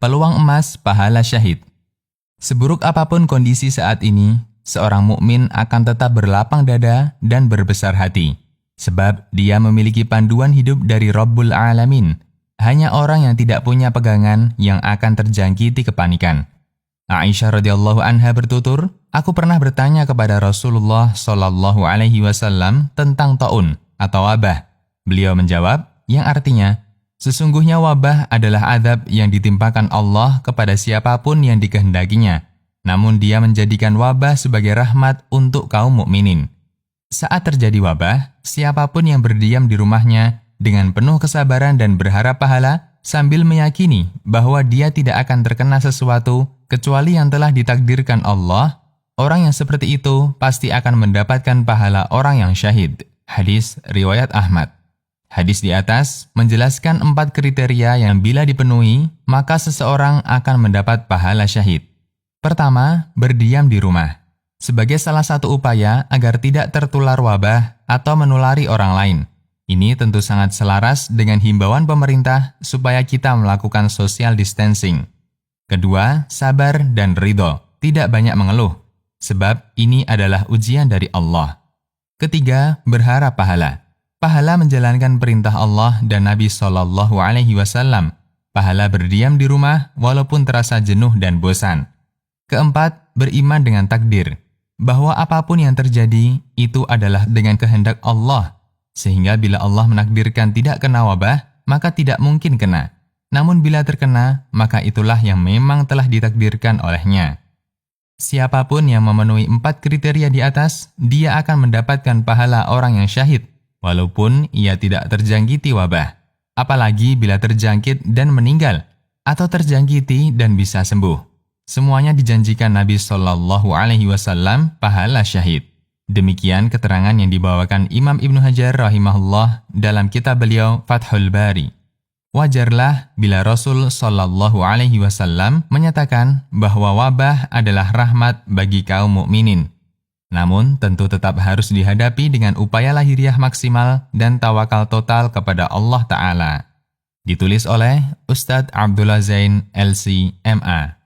Peluang emas pahala syahid. Seburuk apapun kondisi saat ini, seorang mukmin akan tetap berlapang dada dan berbesar hati. Sebab dia memiliki panduan hidup dari Rabbul Alamin. Hanya orang yang tidak punya pegangan yang akan terjangkiti kepanikan. Aisyah radhiyallahu anha bertutur, aku pernah bertanya kepada Rasulullah Shallallahu alaihi wasallam tentang taun atau wabah. Beliau menjawab, yang artinya, sesungguhnya wabah adalah azab yang ditimpakan Allah kepada siapapun yang dikehendakinya. Namun dia menjadikan wabah sebagai rahmat untuk kaum mukminin. Saat terjadi wabah, siapapun yang berdiam di rumahnya dengan penuh kesabaran dan berharap pahala sambil meyakini bahwa dia tidak akan terkena sesuatu kecuali yang telah ditakdirkan Allah, orang yang seperti itu pasti akan mendapatkan pahala orang yang syahid. Hadis riwayat Ahmad. Hadis di atas menjelaskan 4 kriteria yang bila dipenuhi, maka seseorang akan mendapat pahala syahid. Pertama, berdiam di rumah. Sebagai salah satu upaya agar tidak tertular wabah atau menulari orang lain. Ini tentu sangat selaras dengan himbauan pemerintah supaya kita melakukan social distancing. Kedua, sabar dan ridho, tidak banyak mengeluh, sebab ini adalah ujian dari Allah. Ketiga, berharap pahala. Pahala menjalankan perintah Allah dan Nabi Shallallahu alaihi wasallam. Pahala berdiam di rumah walaupun terasa jenuh dan bosan. Keempat, beriman dengan takdir, bahwa apapun yang terjadi itu adalah dengan kehendak Allah, sehingga bila Allah menakdirkan tidak kena wabah, maka tidak mungkin kena. Namun bila terkena, maka itulah yang memang telah ditakdirkan olehnya. Siapapun yang memenuhi 4 kriteria di atas, dia akan mendapatkan pahala orang yang syahid, walaupun ia tidak terjangkiti wabah. Apalagi bila terjangkit dan meninggal, atau terjangkiti dan bisa sembuh. Semuanya dijanjikan Nabi Shallallahu alaihi wasallam pahala syahid. Demikian keterangan yang dibawakan Imam Ibnu Hajar rahimahullah dalam kitab beliau Fathul Bari. Wajarlah bila Rasul Shallallahu alaihi wasallam menyatakan bahwa wabah adalah rahmat bagi kaum mukminin. Namun tentu tetap harus dihadapi dengan upaya lahiriah maksimal dan tawakal total kepada Allah Ta'ala. Ditulis oleh Ustadz Abdullah Zain LC MA.